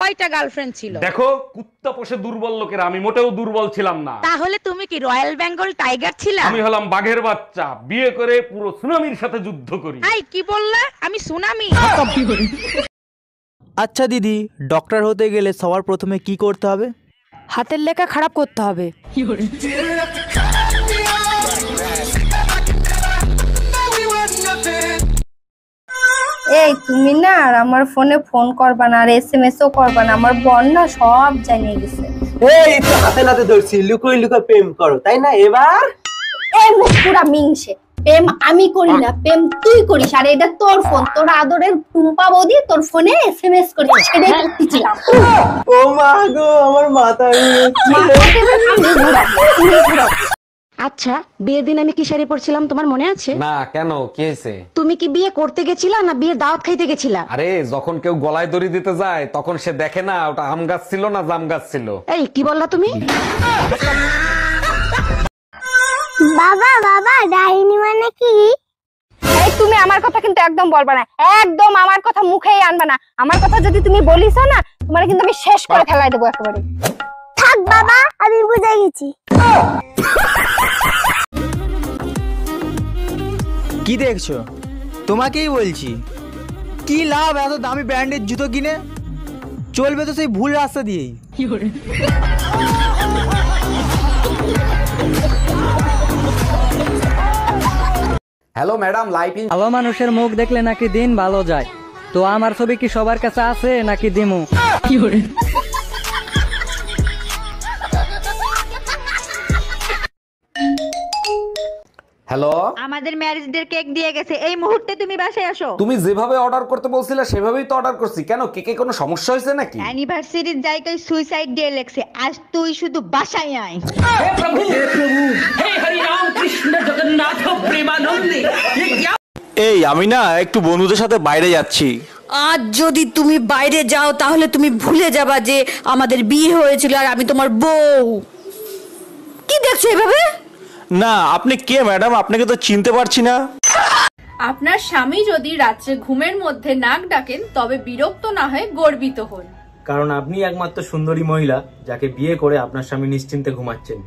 কয়টা গার্লফ্রেন্ড ছিল? দেখো, কুত্তা পোষে দুর্বল লোকেরা, আমি মোটেও দুর্বল ছিলাম না। তাহলে তুমি কি রয়্যাল বেঙ্গল টাইগার ছিলা? আমি হলাম বাঘের বাচ্চা, বিয়ে করে পুরো সুনামির সাথে যুদ্ধ করি। এই কি বললা? আমি সুনামি? আচ্ছা দিদি, ডক্টর হতে গেলে সবার প্রথমে কি করতে হবে? হাতের লেখা খারাপ করতে হবে। এই তুমি না আর আমার ফোনে ফোন করবা না, আর SMS ও করবা না, আমার বোন না সব জানিয়ে গেছে। এই তো হাতে নাতে ধরছি, লুকোই লুকোই প্রেম করো তাই না? এবার এই মুখ পুরা মিংসে। প্রেম আমি করি না, প্রেম তুই করিস। আর এটা তোর ফোন, তোর আদরের টুম্পা বৌদি তোর ফোনে SMS করেছে, সেটাই করতেছিলাম। ও মা গো, আমার মাথা আচ্ছা, বিয়ের দিন আমি কি শাড়ি পরছিলাম তোমার মনে আছে? না, কেন, কি হয়েছে? তুমি কি বিয়ে করতে গেছিলা না বিয়ের দাওয়াত খাইতে গেছিলা? আরে, যখন কেউ গলায় দড়ি দিতে যায় তখন সে দেখে না ওটা আম গাছ ছিল না জাম গাছ ছিল। এই কি বললা তুমি? বাবা বাবা, ডাইনি মানে কি? এই তুমি আমার কথা কিন্তু একদম বলবা না, একদম আমার কথা মুখেই আনবা না। আমার কথা যদি তুমি বলিস না, তোমার কিন্তু আমি শেষ করে ফেলাই দেবো একেবারে। থাক বাবা, আমি বুঝে গেছি। কি দেখছো? তোমাকেই বলছি, কি লাভ এত দামি ব্র্যান্ডের জুতো কিনে? চলবে তো সেই ভুল রাস্তা দিয়েই। হ্যালো ম্যাডাম, লাইফ ভালো মানুষের মুখ দেখলে নাকি দিন ভালো যায়। তো আমার ছবি কি সবার কাছে আছে নাকি দিমু? হ্যালো, আমাদের ম্যারেজ ডে কেক দিয়ে গেছে, এই মুহূর্তে তুমি বাসায় আসো। তুমি যেভাবে অর্ডার করতে বলছিলে সেভাবেই তো অর্ডার করছি। কেন, কেকে কোনো সমস্যা হয়েছে নাকি? অ্যানিভার্সারির জায়গায় সুইসাইড ডে লেখছে, আজ তুই শুধু বাসায় আয়। এই আমি না একটু বন্ধুদের সাথে বাইরে যাচ্ছি। আজ যদি তুমি বাইরে যাও তাহলে তুমি ভুলে যাবা যে আমাদের বিয়ে হয়েছিল আর আমি তোমার বউ। কি দেখছো এভাবে? না, আপনি কে ম্যাডাম? আপনাকে তো চিনতে পারছি না। আপনার স্বামী যদি রাত্রে ঘুমের মধ্যে নাক ডাকেন তবে বিরক্ত না হয়ে গর্বিত হন, কারণ আপনি একমাত্র সুন্দরী মহিলা যাকে বিয়ে করে আপনার স্বামী নিশ্চিন্তে ঘুমাচ্ছেন।